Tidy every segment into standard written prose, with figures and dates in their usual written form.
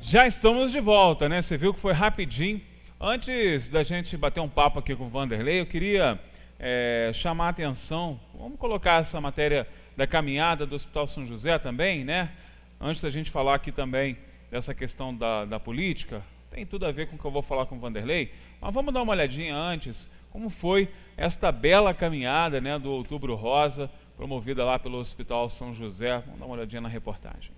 Já estamos de volta, né? Você viu que foi rapidinho. Antes da gente bater um papo aqui com o Vanderlei, eu queria chamar a atenção. Vamos colocar essa matéria da caminhada do Hospital São José também, né? Antes da gente falar aqui também dessa questão da política, tem tudo a ver com o que eu vou falar com o Vanderlei, mas vamos dar uma olhadinha antes, como foi esta bela caminhada, né, do Outubro Rosa, promovida lá pelo Hospital São José. Vamos dar uma olhadinha na reportagem.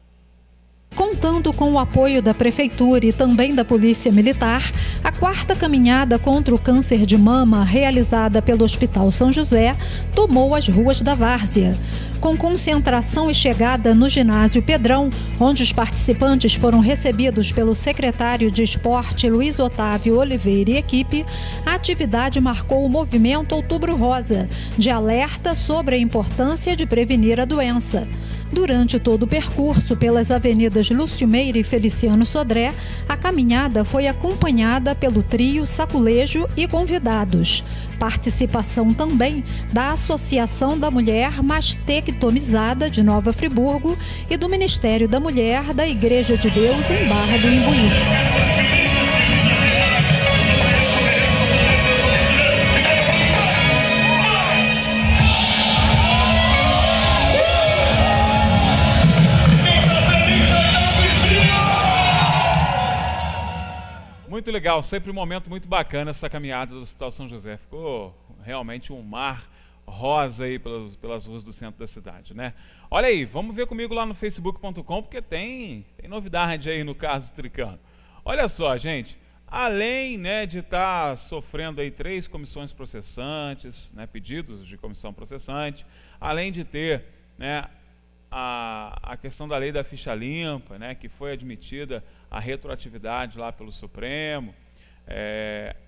Contando com o apoio da Prefeitura e também da Polícia Militar, a 4ª caminhada contra o câncer de mama, realizada pelo Hospital São José, tomou as ruas da Várzea. Com concentração e chegada no ginásio Pedrão, onde os participantes foram recebidos pelo secretário de Esporte Luiz Otávio Oliveira e equipe, a atividade marcou o movimento Outubro Rosa, de alerta sobre a importância de prevenir a doença. Durante todo o percurso pelas avenidas Lúcio Meira e Feliciano Sodré, a caminhada foi acompanhada pelo trio Saculejo e convidados. Participação também da Associação da Mulher Mastectomizada de Nova Friburgo e do Ministério da Mulher da Igreja de Deus em Barra do Imbuí. Muito legal, sempre um momento muito bacana essa caminhada do Hospital São José. Ficou realmente um mar rosa aí pelas ruas do centro da cidade, né? Olha aí, vamos ver comigo lá no facebook.com, porque tem novidade aí no caso Tricano. Olha só, gente, além, né, de estar sofrendo aí 3 comissões processantes, né, pedidos de comissão processante, além de ter, né, a questão da lei da ficha limpa, né, que foi admitida a retroatividade lá pelo Supremo,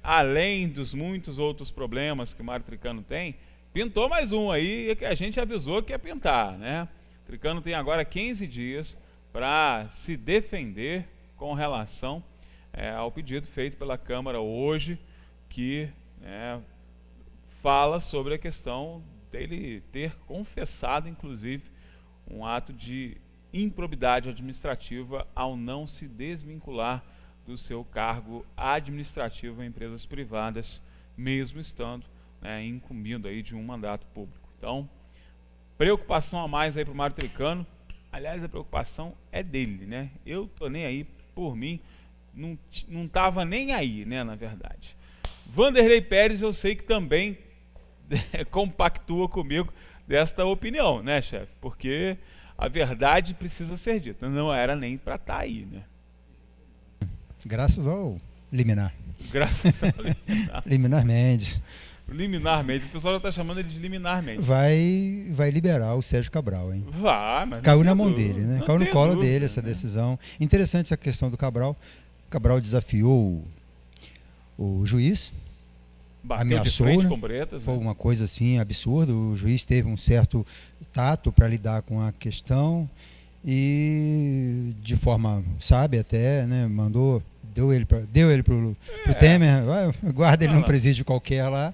além dos muitos outros problemas que o Mário Tricano tem, pintou mais um aí que a gente avisou que ia pintar, né? Tricano tem agora 15 dias para se defender com relação ao pedido feito pela Câmara hoje, que fala sobre a questão dele ter confessado, inclusive, um ato de improbidade administrativa ao não se desvincular do seu cargo administrativo em empresas privadas, mesmo estando, né, incumbindo aí de um mandato público. Então, preocupação a mais aí para o Mário Tricano. Aliás, a preocupação é dele, né? Eu tô nem aí, por mim, não tava nem aí, né, na verdade. Vanderlei Pérez, eu sei que também compactua comigo desta opinião, né, chefe? Porque a verdade precisa ser dita. Não era nem para estar aí, né? Graças ao liminar. Graças ao liminar. Liminar Mendes. Liminar Mendes. O pessoal já está chamando ele de Liminar Mendes. Vai liberar o Sérgio Cabral, hein? Vai, mas caiu na mão dele, né? Caiu no colo dele essa decisão. Interessante essa questão do Cabral. O Cabral desafiou o juiz. Bateu ameaçou, de frente né? com Bretas, foi né? uma coisa assim absurda. O juiz teve um certo tato para lidar com a questão e de forma sábia até, né, deu ele pro Temer, guarda ele num presídio qualquer lá.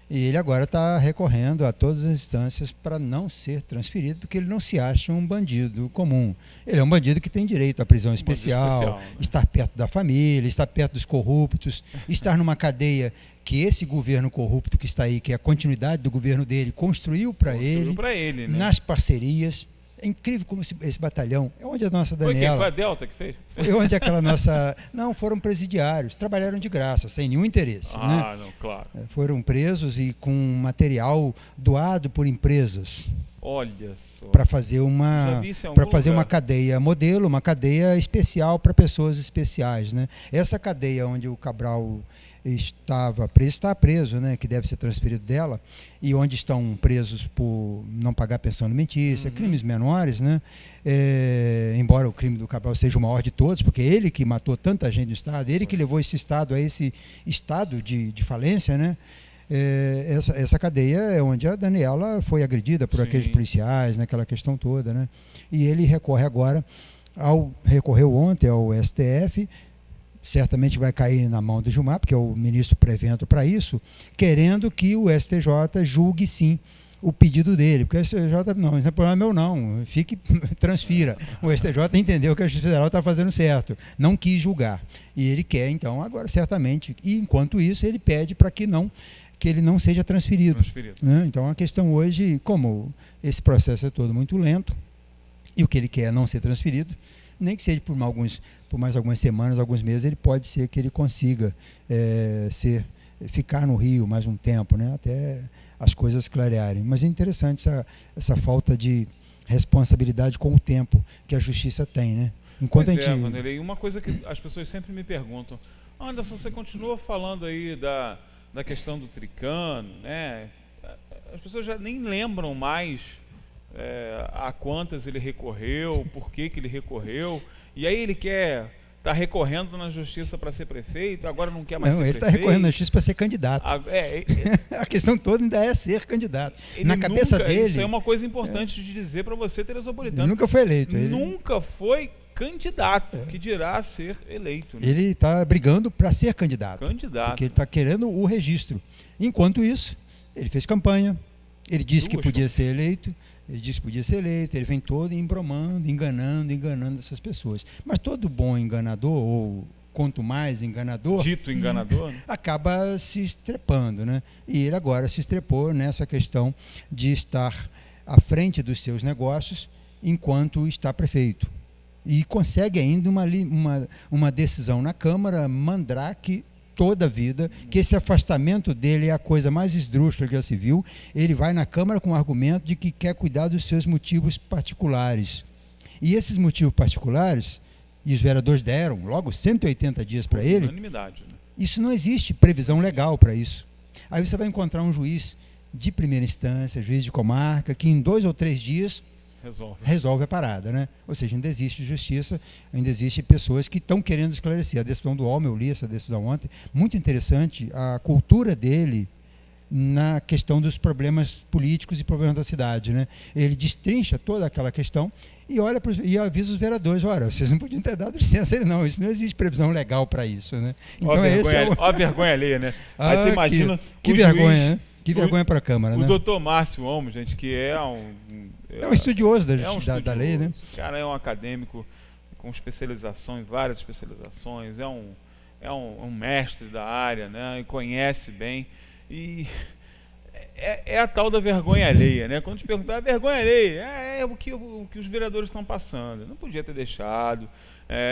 E ele agora está recorrendo a todas as instâncias para não ser transferido, porque ele não se acha um bandido comum. Ele é um bandido que tem direito à prisão especial, né? Estar perto da família, estar perto dos corruptos, estar numa cadeia que esse governo corrupto que está aí, que é a continuidade do governo dele, construiu para ele, né? Nas parcerias. É incrível como esse batalhão, é onde a nossa Daniela... Foi a Delta que fez? Foi onde aquela nossa... Não, foram presidiários, trabalharam de graça, sem nenhum interesse. Ah, né? Não, claro. Foram presos e com material doado por empresas. Olha só. Para fazer uma cadeia modelo, uma cadeia especial para pessoas especiais, né? Essa cadeia onde o Cabral estava preso, está preso, né, que deve ser transferido dela, e onde estão presos por não pagar pensão alimentícia, crimes menores, né? Embora o crime do Cabral seja o maior de todos, porque ele que matou tanta gente no Estado, ele que levou esse Estado a esse estado de falência, né? Essa cadeia é onde a Daniela foi agredida por aqueles policiais, naquela questão toda, né? E ele recorre agora, recorreu ontem ao STF, certamente vai cair na mão do Gilmar, porque é o ministro prevento para isso, querendo que o STJ julgue sim o pedido dele, porque o STJ, não, isso não é problema meu não, fique, transfira. O STJ entendeu que a Justiça Federal está fazendo certo, não quis julgar. E ele quer, então, agora, certamente, e enquanto isso, ele pede para que ele não seja transferido. Né? Então, a questão hoje, como esse processo é todo muito lento, e o que ele quer é não ser transferido, nem que seja por mais algumas semanas, alguns meses, ele pode ser que ele consiga ficar no Rio mais um tempo, né? Até as coisas clarearem. Mas é interessante essa falta de responsabilidade com o tempo que a justiça tem, né? Enquanto pois a gente... Vanderlei, uma coisa que as pessoas sempre me perguntam, Anderson, você continua falando aí da questão do Tricano, né? As pessoas já nem lembram mais a quantas ele recorreu, por que ele recorreu, e aí ele está recorrendo na justiça para ser prefeito, agora não quer mais ser prefeito. Não, ele está recorrendo na justiça para ser candidato. A questão toda ainda é ser candidato. Na cabeça dele... Isso é uma coisa importante de dizer para você, Teresopolitano. Ele nunca foi eleito. Nunca foi candidato, que dirá ser eleito. Né? Ele está brigando para ser candidato. Porque ele está querendo o registro. Enquanto isso, ele fez campanha, ele disse que podia ser eleito, ele vem todo embromando, enganando essas pessoas. Mas todo bom enganador, ou quanto mais enganador... Dito enganador, né? Acaba se estrepando, né? E ele agora se estrepou nessa questão de estar à frente dos seus negócios enquanto está prefeito. E consegue ainda uma decisão na Câmara, mandrake toda a vida, que esse afastamento dele é a coisa mais esdrúxula que já se viu. Ele vai na Câmara com o argumento de que quer cuidar dos seus motivos particulares. E esses motivos particulares, e os vereadores deram logo 180 dias para ele, unanimidade, né? Isso não existe previsão legal para isso. Aí você vai encontrar um juiz de primeira instância, juiz de comarca, que em 2 ou 3 dias resolve a parada, né? Ou seja, ainda existe justiça, ainda existe pessoas que estão querendo esclarecer. A decisão do Alme, eu li essa decisão ontem, muito interessante a cultura dele na questão dos problemas políticos e problemas da cidade, né? Ele destrincha toda aquela questão e avisa os vereadores, olha, vocês não podiam ter dado licença aí, não, isso não existe previsão legal para isso, né? Então, ó a vergonha alheia, né? Aí você imagina que vergonha, né? Que vergonha para a Câmara, né? O doutor Márcio Olmos, gente, que é um estudioso da lei, né? O cara é um acadêmico com especializações, várias especializações, é um mestre da área, né? E conhece bem. E é a tal da vergonha alheia, né? Quando te perguntar, a vergonha alheia é o que os vereadores estão passando. Não podia ter deixado.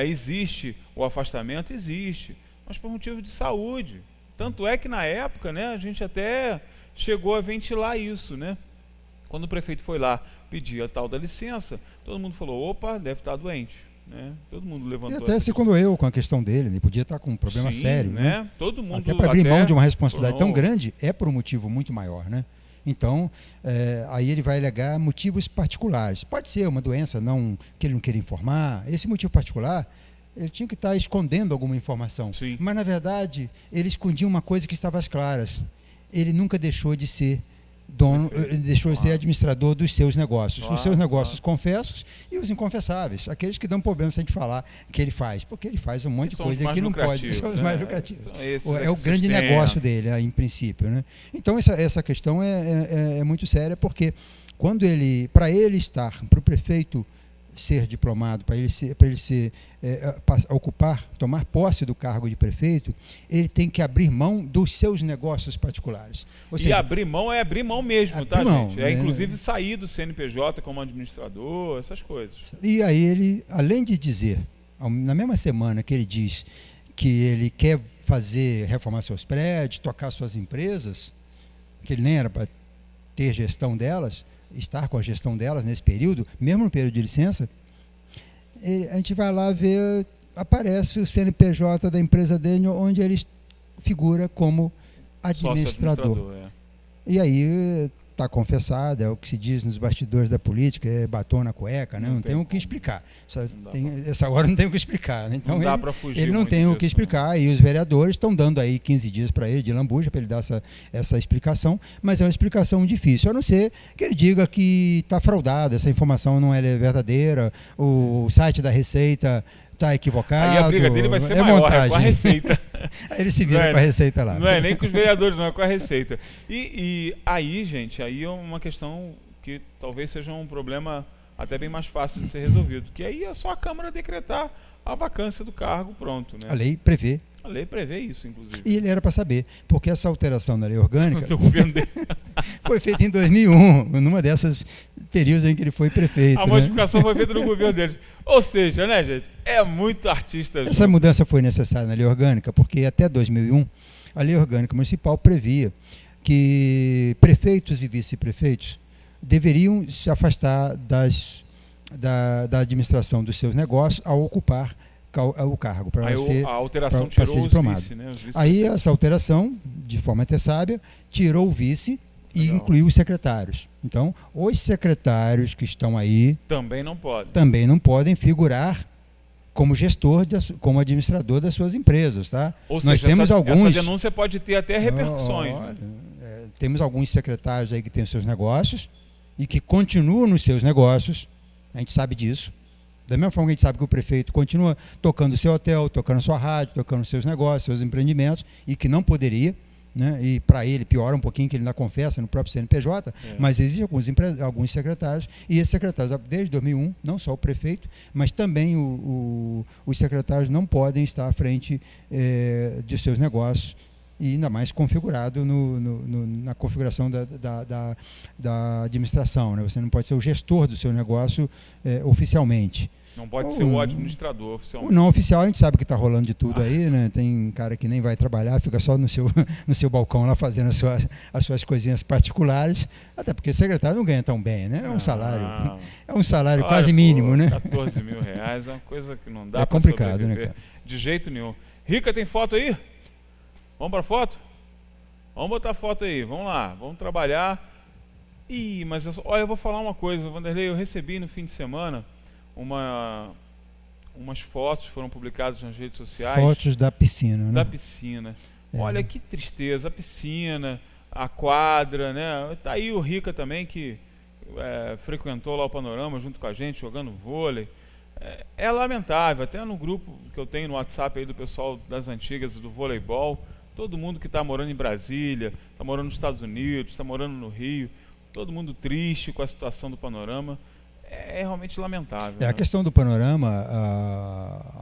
Existe o afastamento? Existe, mas por motivo de saúde. Tanto é que na época, né, a gente até chegou a ventilar isso, né? Quando o prefeito foi lá pedir a tal da licença, todo mundo falou, opa, deve estar doente, né? Todo mundo levantou. E até se condoeu com a questão dele, ele podia estar com um problema sério, né? Todo mundo até para abrir mão de uma responsabilidade tão grande é por um motivo muito maior, né? Então, aí ele vai alegar motivos particulares. Pode ser uma doença que ele não queria informar. Esse motivo particular, ele tinha que estar escondendo alguma informação. Sim. Mas, na verdade, ele escondia uma coisa que estava às claras. Ele nunca deixou de ser dono, deixou de ser administrador dos seus negócios. Os seus negócios confessos e os inconfessáveis. Aqueles que dão problema se a gente falar que ele faz. Porque ele faz um monte de coisa que não pode. São os mais lucrativos. É o grande negócio dele, em princípio, né? Então, essa questão é muito séria, porque para ele para o prefeito ser diplomado, para ele tomar posse do cargo de prefeito, ele tem que abrir mão dos seus negócios particulares. Ou seja, abrir mão é abrir mão mesmo, tá, gente? Inclusive sair do CNPJ como administrador, essas coisas. E aí ele, além de dizer, na mesma semana que ele diz que ele quer reformar seus prédios, tocar suas empresas, que ele nem era para ter gestão delas, estar com a gestão delas nesse período, mesmo no período de licença, a gente vai lá ver, aparece o CNPJ da empresa dele, onde ele figura como administrador. E aí está confessado, é o que se diz nos bastidores da política, é batom na cueca, né? Não tem o que explicar. Essa hora não tem o que explicar. Né? Então não dá para fugir. Ele não tem o que explicar, e os vereadores estão dando aí 15 dias para ele, de lambuja, para ele dar essa explicação, mas é uma explicação difícil, a não ser que ele diga que está fraudado, essa informação não é verdadeira, o site da Receita está equivocado. Aí a briga dele vai ser maior, montagem. Com a Receita. Aí ele se vira com a Receita lá. Não é nem com os vereadores, não, é com a Receita. E aí, gente, aí é uma questão que talvez seja um problema até bem mais fácil de ser resolvido, que aí é só a Câmara decretar a vacância do cargo, pronto. Né? A lei prevê. A lei prevê isso, inclusive. E ele era para saber, porque essa alteração na lei orgânica Do governo dele. foi feita em 2001, numa dessas períodos em que ele foi prefeito. A modificação foi feita no governo dele. Ou seja, né, gente, é muito artista. Essa mudança foi necessária na lei orgânica, porque até 2001, a lei orgânica municipal previa que prefeitos e vice-prefeitos deveriam se afastar da administração dos seus negócios ao ocupar o cargo. A alteração tirou os vice, né? Aí essa alteração, de forma até sábia, tirou o vice e incluiu os secretários. Então, os secretários que estão aí também não podem figurar como gestor, como administrador das suas empresas. Tá? Ou Nós seja, temos alguns... essa denúncia pode ter até repercussões. Temos alguns secretários aí que têm os seus negócios e que continuam nos seus negócios, a gente sabe disso. Da mesma forma que a gente sabe que o prefeito continua tocando o seu hotel, tocando a sua rádio, tocando os seus negócios, seus empreendimentos, e que não poderia, né? E para ele piora um pouquinho, que ele ainda confessa no próprio CNPJ, mas existem alguns secretários, e esses secretários, desde 2001, não só o prefeito, mas também os secretários não podem estar à frente de seus negócios, e ainda mais configurado na configuração da administração. Né? Você não pode ser o gestor do seu negócio oficialmente. Não pode ser o administrador oficialmente. O não oficial, a gente sabe que está rolando de tudo aí, né? Tem cara que nem vai trabalhar, fica só no seu balcão lá fazendo as suas coisinhas particulares, até porque secretário não ganha tão bem, né? É um salário quase mínimo, né? 14 mil reais é uma coisa que não dá para complicado, sobreviver, né, cara? De jeito nenhum. Rica, tem foto aí? Vamos para foto? Vamos botar foto aí, vamos lá, vamos trabalhar. Mas olha, eu vou falar uma coisa, Vanderlei, eu recebi no fim de semana umas fotos, foram publicadas nas redes sociais. Fotos da piscina, né? Da piscina. Olha que tristeza, a piscina, a quadra, né? Tá aí o Rica também, que frequentou lá o Panorama junto com a gente, jogando vôlei. É lamentável, até no grupo que eu tenho no WhatsApp aí do pessoal das antigas do voleibol, todo mundo que está morando em Brasília, está morando nos Estados Unidos, está morando no Rio, todo mundo triste com a situação do Panorama. É realmente lamentável. A questão do Panorama,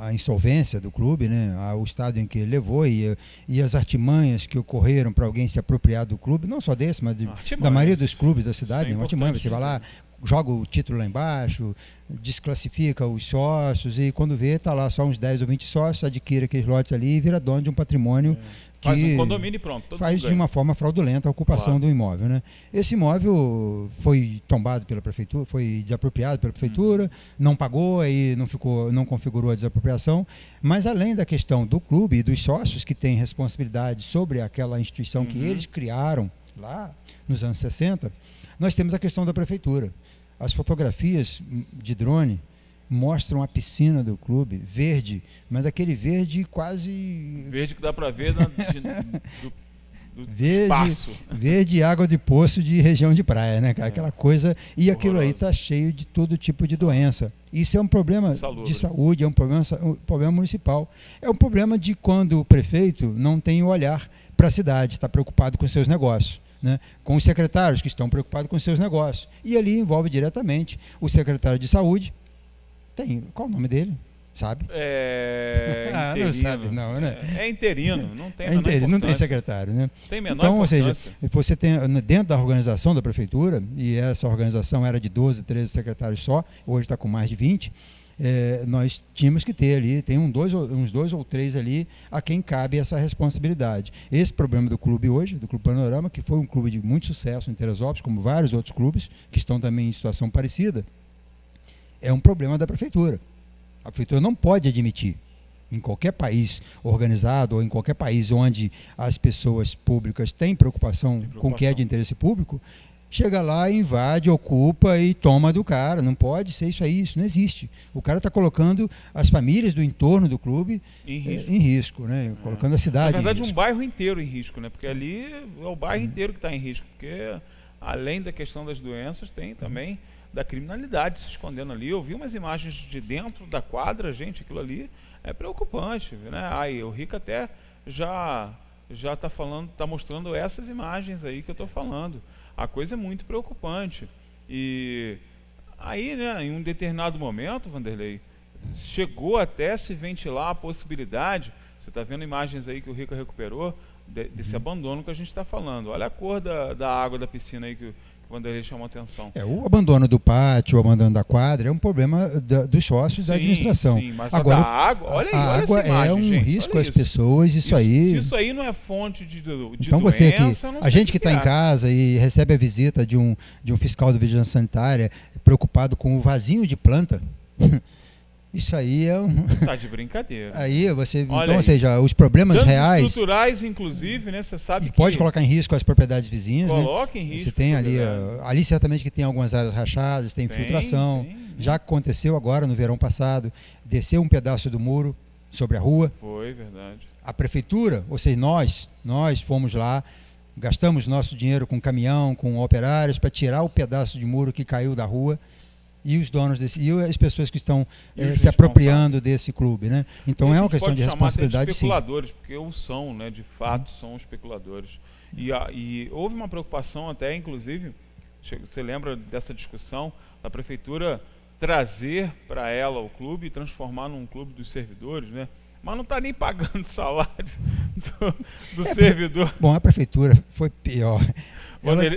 a insolvência do clube, né, o estado em que ele levou e as artimanhas que ocorreram para alguém se apropriar do clube, não só desse, mas da maioria dos clubes da cidade. Uma artimanha, você vai lá, joga o título lá embaixo, desclassifica os sócios e quando vê, está lá só uns 10 ou 20 sócios, adquire aqueles lotes ali e vira dono de um patrimônio que faz um condomínio e pronto. Faz de uma forma fraudulenta a ocupação do imóvel. Né? Esse imóvel foi tombado pela prefeitura, foi desapropriado pela prefeitura, não pagou, aí não configurou a desapropriação, mas além da questão do clube e dos sócios que têm responsabilidade sobre aquela instituição que eles criaram lá nos anos 60, nós temos a questão da prefeitura. As fotografias de drone mostram a piscina do clube, verde, mas aquele verde quase... Verde que dá para ver do verde, espaço. Verde água de poço de região de praia, né, cara? Aquela coisa... E aquilo aí está cheio de todo tipo de doença. Isso é um problema de saúde, é um problema municipal. É um problema de quando o prefeito não tem o olhar para a cidade, está preocupado com seus negócios. Né, com os secretários que estão preocupados com seus negócios. E ali envolve diretamente o secretário de saúde. Qual o nome dele? Sabe? Interino. Não sabe, não, né? É interino, não tem interino, não tem secretário, né? Tem menor então, ou seja, importância. você tem dentro da organização da prefeitura, e essa organização era de 12, 13 secretários só, hoje está com mais de 20, nós tínhamos que ter ali, tem uns dois ou três ali a quem cabe essa responsabilidade. Esse problema do clube hoje, do Clube Panorama, que foi um clube de muito sucesso em Teresópolis, como vários outros clubes que estão também em situação parecida, é um problema da prefeitura. A prefeitura não pode admitir, em qualquer país organizado ou em qualquer país onde as pessoas públicas têm preocupação com o que é de interesse público, chega lá, invade, ocupa e toma do cara. Não pode ser isso aí, isso não existe. O cara está colocando as famílias do entorno do clube em risco, né? Colocando a cidade na verdade, em risco. Um bairro inteiro em risco, né? Porque ali é o bairro inteiro que está em risco, porque além da questão das doenças, tem também da criminalidade se escondendo ali. Eu vi umas imagens de dentro da quadra, gente, aquilo ali é preocupante, né? Aí o Rica até já está falando, está mostrando essas imagens aí que eu estou falando. A coisa é muito preocupante. E aí, né, em um determinado momento, Vanderlei, chegou até se ventilar a possibilidade, você está vendo imagens aí que o Rica recuperou, desse abandono que a gente está falando. Olha a cor da água da piscina aí que o Vanderlei chamou a atenção. O abandono do pátio, o abandono da quadra é um problema dos sócios da administração. Sim, mas agora, a água, olha aí, a olha água essa imagem, é um gente, risco às pessoas, se isso aí não é fonte de então doença, você que a gente que está em casa e recebe a visita de um fiscal da vigilância sanitária preocupado com o vasinho de planta, isso aí é um... Tá de brincadeira. Aí você... Olha então, aí. ou seja, os problemas danos reais... estruturais, inclusive, né? Você sabe e que... pode colocar em risco as propriedades vizinhas, Coloca né? em risco. Você tem ali certamente que tem algumas áreas rachadas, tem infiltração. Já aconteceu agora, no verão passado, desceu um pedaço do muro sobre a rua. Foi, verdade. A prefeitura, ou seja, nós fomos lá, gastamos nosso dinheiro com caminhão, com operários, para tirar o pedaço de muro que caiu da rua. E os donos e as pessoas que estão se apropriando desse clube, né? Então é uma questão de responsabilidade, sim. Especuladores, porque o são, né? De fato, são especuladores. E houve uma preocupação até, inclusive, você lembra dessa discussão da prefeitura trazer para ela o clube e transformar num clube dos servidores, né? Mas não está nem pagando salário do servidor. Bom, a prefeitura foi pior.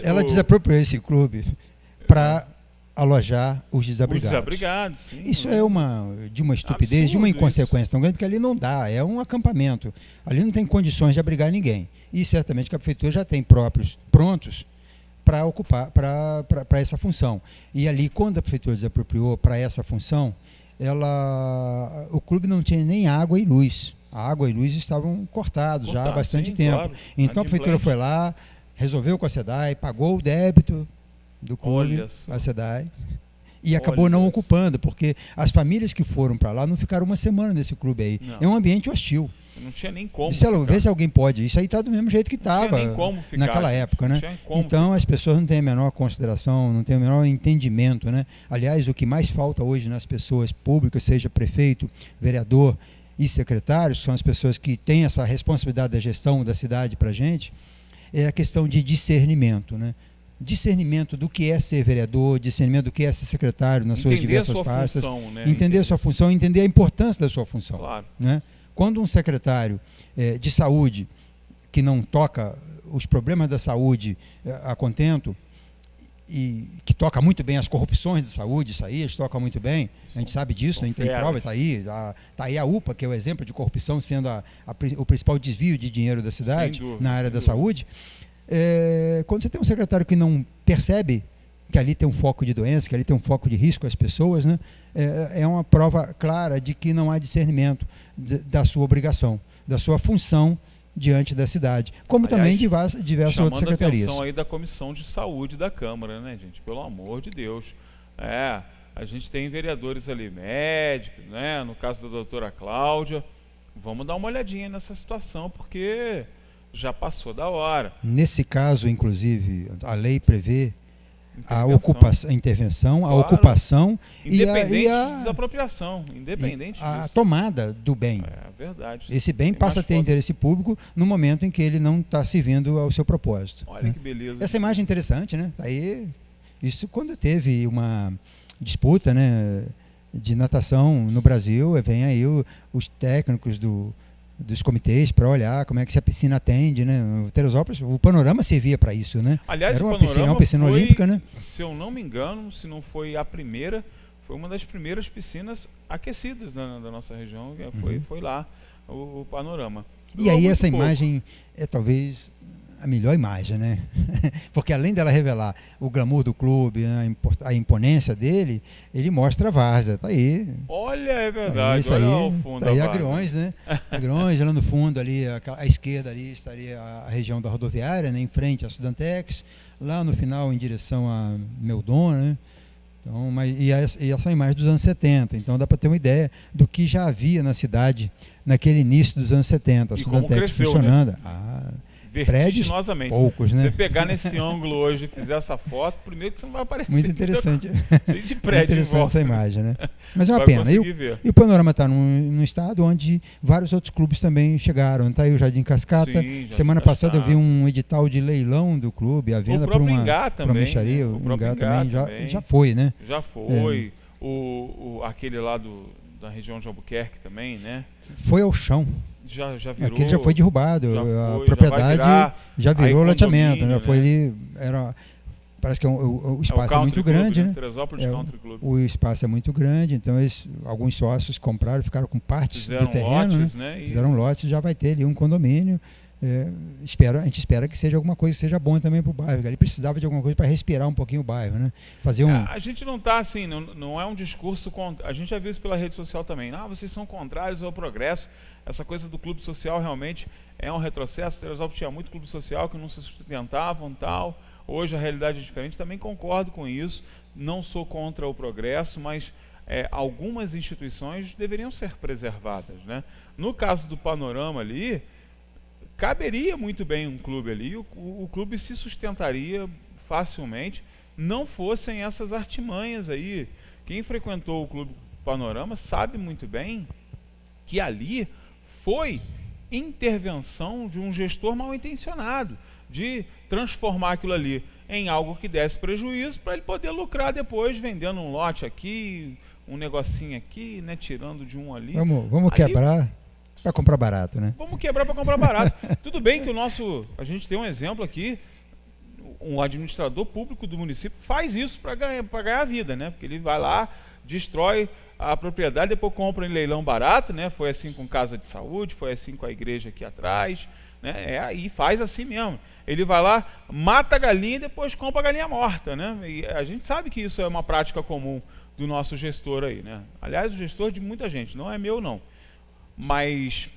Ela desapropriou esse clube para alojar os desabrigados. Sim, isso é de uma estupidez, absurdo, de uma inconsequência tão grande, porque ali não dá, é um acampamento. Ali não tem condições de abrigar ninguém. E certamente que a prefeitura já tem prontos para ocupar, para essa função. E ali, quando a prefeitura desapropriou para essa função, o clube não tinha nem água e luz. A água e luz estavam cortados já há bastante tempo. Claro. Então a prefeitura foi lá, resolveu com a SEDAI, pagou o débito do clube, a SEDAI, e acabou não ocupando, porque as famílias que foram para lá não ficaram uma semana nesse clube aí. Não. É um ambiente hostil. Não tinha nem como vê se alguém pode. Isso aí está do mesmo jeito que estava naquela época, né? Então as pessoas não têm a menor consideração, não têm o menor entendimento, né? Aliás, o que mais falta hoje nas pessoas públicas, seja prefeito, vereador e secretários, são as pessoas que têm essa responsabilidade da gestão da cidade para a gente, é a questão de discernimento, né? Discernimento do que é ser vereador, discernimento do que é ser secretário nas suas diversas pastas, entender a sua função, entender a importância da sua função. Claro. Né? Quando um secretário de saúde que não toca os problemas da saúde a contento e que toca muito bem as corrupções da saúde, isso aí eles tocam muito bem, a gente sabe disso, a gente tem provas, está aí a UPA, que é o exemplo de corrupção sendo o principal desvio de dinheiro da cidade na área da saúde. Quando você tem um secretário que não percebe que ali tem um foco de doença, que ali tem um foco de risco às pessoas, né, é uma prova clara de que não há discernimento da sua obrigação, da sua função diante da cidade, como também diversas outras secretarias. Chamando a atenção aí da Comissão de Saúde da Câmara, né, gente? Pelo amor de Deus. A gente tem vereadores ali, médicos, né, no caso da doutora Cláudia. Vamos dar uma olhadinha nessa situação, porque já passou da hora. Nesse caso, inclusive, a lei prevê a intervenção, claro, a ocupação independente de desapropriação, independente a disso. Tomada do bem. É verdade. Esse bem passa a ter interesse público no momento em que ele não está servindo ao seu propósito. Olha, né? Que beleza. Essa imagem é interessante, né? Aí, isso quando teve uma disputa, né, de natação no Brasil, vem aí os técnicos dos comitês para olhar como é que a piscina atende, né? No Teresópolis, o Panorama servia para isso, né? Aliás, era uma piscina olímpica, né? Se eu não me engano, se não foi a primeira, foi uma das primeiras piscinas aquecidas da nossa região, foi lá o Panorama. E aí essa imagem é talvez a melhor imagem, né? Porque além dela revelar o glamour do clube, a imponência dele, ele mostra a várzea, tá aí. Olha, é verdade, isso olha aí, ao fundo. Tá aí Agrões, né? Agrões, lá no fundo ali, à esquerda ali estaria a região da rodoviária, né? Em frente à Sudantex, lá no final em direção a Meudon, né? Então, e essa é uma imagem dos anos 70, então dá para ter uma ideia do que já havia na cidade naquele início dos anos 70, a Sudantex funcionando. Né? vertiginosamente. Poucos, né? Se você pegar nesse ângulo hoje e fizer essa foto, primeiro que você não vai aparecer. Muito interessante. Cheio de prédio interessante em volta, essa imagem, né? Mas é uma vai pena. conseguir ver. E o Panorama está num estado onde vários outros clubes também chegaram. Está aí o Jardim Cascata. Sim, Semana passada eu vi um edital de leilão do clube, a venda por uma mexaria. O próprio Ingá também já foi, né? Já foi. Aquele lá da região de Albuquerque também, né? Foi ao chão. Já virou. Aquele já foi derrubado. A propriedade já virou loteamento. Já foi né? ali. Parece que o espaço é muito grande, né? Teresópolis Country Club. O espaço é muito grande, então alguns sócios compraram, ficaram com partes do terreno, lotes, né? Fizeram lotes, já vai ter ali um condomínio. A gente espera que seja alguma coisa que seja bom também para o bairro. Ele precisava de alguma coisa para respirar um pouquinho o bairro, né? A gente não está assim, não é um discurso contra. A gente já viu isso pela rede social também. Vocês são contrários ao progresso. Essa coisa do clube social realmente é um retrocesso. Teresópolis tinha muito clube social que não se sustentavam, tal. Hoje a realidade é diferente. Também concordo com isso. Não sou contra o progresso, mas algumas instituições deveriam ser preservadas, né? No caso do Panorama ali, caberia muito bem um clube ali, o clube se sustentaria facilmente, não fossem essas artimanhas aí. Quem frequentou o Clube Panorama sabe muito bem que ali foi intervenção de um gestor mal intencionado, de transformar aquilo ali em algo que desse prejuízo para ele poder lucrar depois, vendendo um lote aqui, um negocinho aqui, né, tirando de um ali. Vamos quebrar para comprar barato, né? Vamos quebrar para comprar barato. Tudo bem que a gente tem um exemplo aqui, um administrador público do município faz isso para ganhar a vida, né? Porque ele vai lá, destrói a propriedade, depois compra em leilão barato, né? Foi assim com casa de saúde, foi assim com a igreja aqui atrás, né? E faz assim mesmo. Ele vai lá, mata a galinha e depois compra a galinha morta, né? E a gente sabe que isso é uma prática comum do nosso gestor aí, né? Aliás, o gestor de muita gente, não é meu não. Mas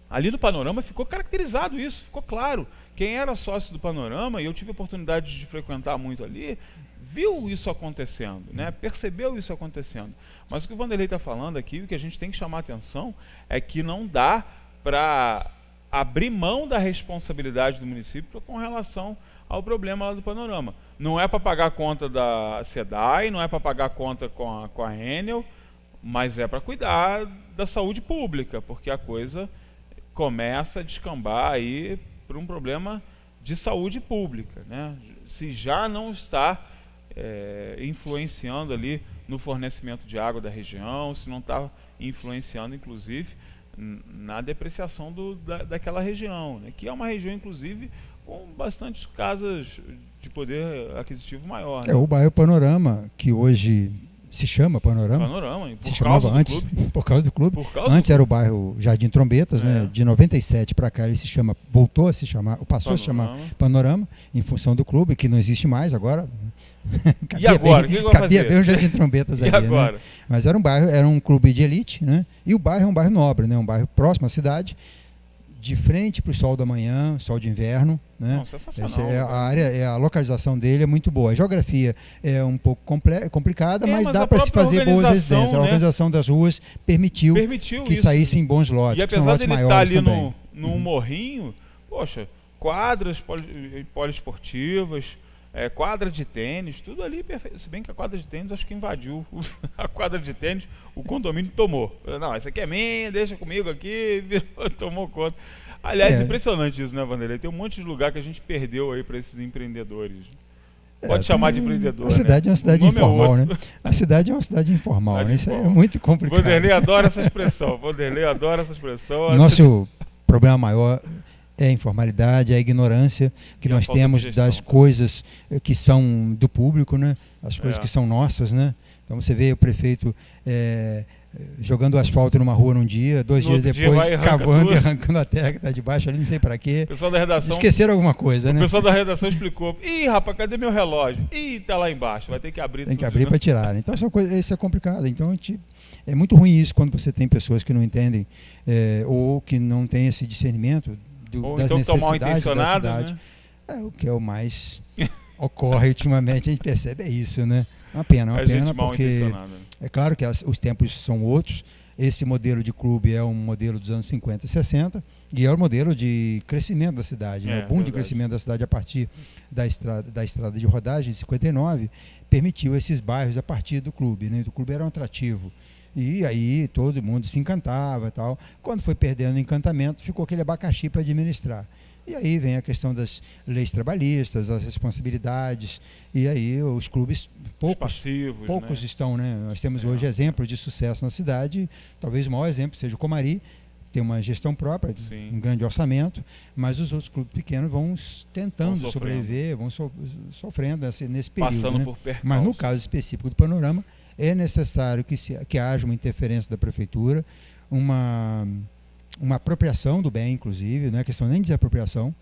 ali no Panorama ficou caracterizado isso, ficou claro. Quem era sócio do Panorama, e eu tive a oportunidade de frequentar muito ali, viu isso acontecendo, né? Percebeu isso acontecendo. Mas o que o Vanderlei está falando aqui, o que a gente tem que chamar a atenção, é que não dá para abrir mão da responsabilidade do município com relação ao problema lá do Panorama. Não é para pagar a conta da SEDAI, não é para pagar a conta com a Enel, mas é para cuidar da saúde pública, porque a coisa começa a descambar aí para um problema de saúde pública, né? Se já não está influenciando ali no fornecimento de água da região, se não está influenciando, inclusive, na depreciação daquela região, né? Que é uma região, inclusive, com bastantes casas de poder aquisitivo maior, né? O bairro Panorama, que hoje se chama Panorama. Se chamava antes, por causa do clube. Antes era o bairro Jardim Trombetas, né? De 97 para cá ele passou a se chamar Panorama, em função do clube, que não existe mais agora. E agora? Cabia bem o Jardim Trombetas ali, agora? Né? Mas era um clube de elite, né? E o bairro é um bairro nobre, né? Um bairro próximo à cidade, de frente para o sol da manhã, sol de inverno, né? A localização dele é muito boa. A geografia é um pouco complicada, mas dá para se fazer boas residências. Né? A organização das ruas permitiu que saíssem bons lotes. E apesar de ele estar ali num morrinho, poxa, quadras poliesportivas, quadra de tênis, tudo ali perfeito. Se bem que a quadra de tênis acho que invadiu a quadra de tênis, o condomínio tomou. Não, essa aqui é minha, deixa comigo aqui, tomou conta. Aliás, impressionante isso, né, Vanderlei? Tem um monte de lugar que a gente perdeu aí para esses empreendedores. Pode chamar de empreendedor. A cidade é uma cidade informal, né? A cidade é uma cidade informal, né? Isso é muito complicado. Vanderlei adora essa expressão. Nosso problema maior é a informalidade, é a ignorância que nós temos das coisas que são do público, né? As coisas que são nossas, né? Então você vê o prefeito jogando asfalto numa rua num dia, 2 dias depois cavando e arrancando a terra que está debaixo ali, não sei para quê. Pessoal da redação, esqueceram alguma coisa, né? O pessoal da redação explicou: ih, rapaz, cadê meu relógio? Ih, tá lá embaixo, vai ter que abrir. Tem que abrir para tirar, né? Então isso é complicado. Então é muito ruim isso quando você tem pessoas que não entendem ou que não têm esse discernimento das necessidades da cidade. Né? O que é o mais ocorre ultimamente, a gente percebe isso, né? Uma pena, porque é claro que os tempos são outros, Esse modelo de clube é um modelo dos anos 50 e 60 e é o modelo de crescimento da cidade. Né? O boom de crescimento da cidade a partir da estrada de rodagem, em 59, permitiu esses bairros a partir do clube. Né? O clube era um atrativo. E aí todo mundo se encantava e tal. Quando foi perdendo o encantamento, ficou aquele abacaxi para administrar. E aí vem a questão das leis trabalhistas, as responsabilidades, e aí os clubes, poucos né? Estão, né? Nós temos hoje exemplos de sucesso na cidade, talvez o maior exemplo seja o Comari, tem uma gestão própria, um grande orçamento, mas os outros clubes pequenos vão tentando sobreviver, vão sofrendo nesse período. Passando, né? Por percalço. Mas no caso específico do Panorama, é necessário que haja uma interferência da prefeitura, uma apropriação do bem, inclusive, não é questão nem de desapropriação,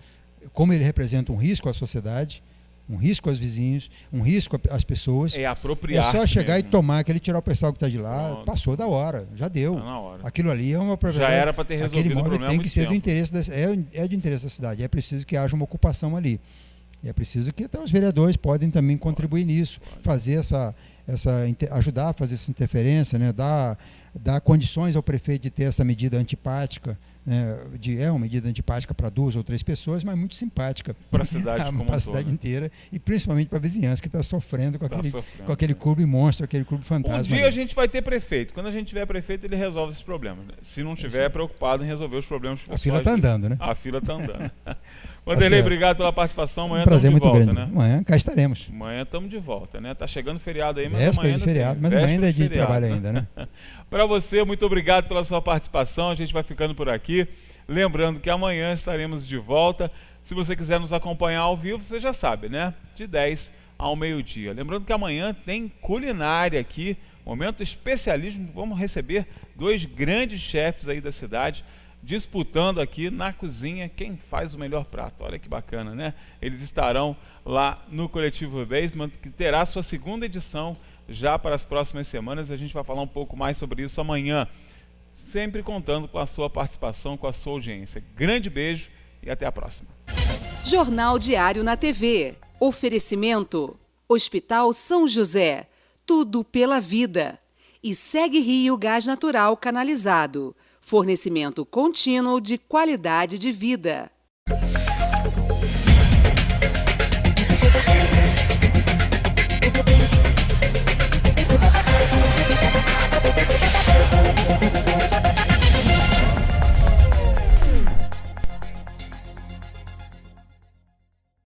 como ele representa um risco à sociedade, um risco aos vizinhos, um risco às pessoas. É apropriar. É só chegar mesmo. E tomar aquele, tirar o pessoal que está de lá. Pronto. Passou da hora, já deu. Tá na hora. Aquilo ali é uma propriedade. Já era para ter resolvido o problema. Tem que ser do interesse é de interesse da cidade. É preciso que haja uma ocupação ali. E é preciso que até os vereadores podem também contribuir nisso, fazer ajudar a fazer essa interferência, né? Dar condições ao prefeito de ter essa medida antipática, né? É uma medida antipática para 2 ou 3 pessoas, mas muito simpática para a cidade como para a cidade inteira e principalmente para a vizinhança que está sofrendo com aquele clube monstro, aquele clube fantasma. Um dia a gente vai ter prefeito. Quando a gente tiver prefeito, ele resolve esses problemas. Se não tiver preocupado em resolver os problemas pessoais. A fila está andando, né? A fila está andando. Vanderlei, obrigado pela participação. Amanhã estamos de volta, grande. Né? Amanhã cá estaremos. Amanhã estamos de volta, né? Tá chegando feriado aí, mas amanhã de feriado, mas amanhã ainda é dia de trabalho ainda, né? Para você, muito obrigado pela sua participação. A gente vai ficando por aqui. Lembrando que amanhã estaremos de volta. Se você quiser nos acompanhar ao vivo, você já sabe, né? De 10 ao meio-dia. Lembrando que amanhã tem culinária aqui, momento especialismo. Vamos receber 2 grandes chefes aí da cidade, disputando aqui na cozinha quem faz o melhor prato. Olha que bacana, né? Eles estarão lá no Coletivo Basement, que terá sua 2ª edição já para as próximas semanas. A gente vai falar um pouco mais sobre isso amanhã, sempre contando com a sua participação, com a sua audiência. Grande beijo e até a próxima. Jornal Diário na TV. Oferecimento: Hospital São José. Tudo pela vida. E Segue Rio Gás Natural Canalizado. Fornecimento contínuo de qualidade de vida.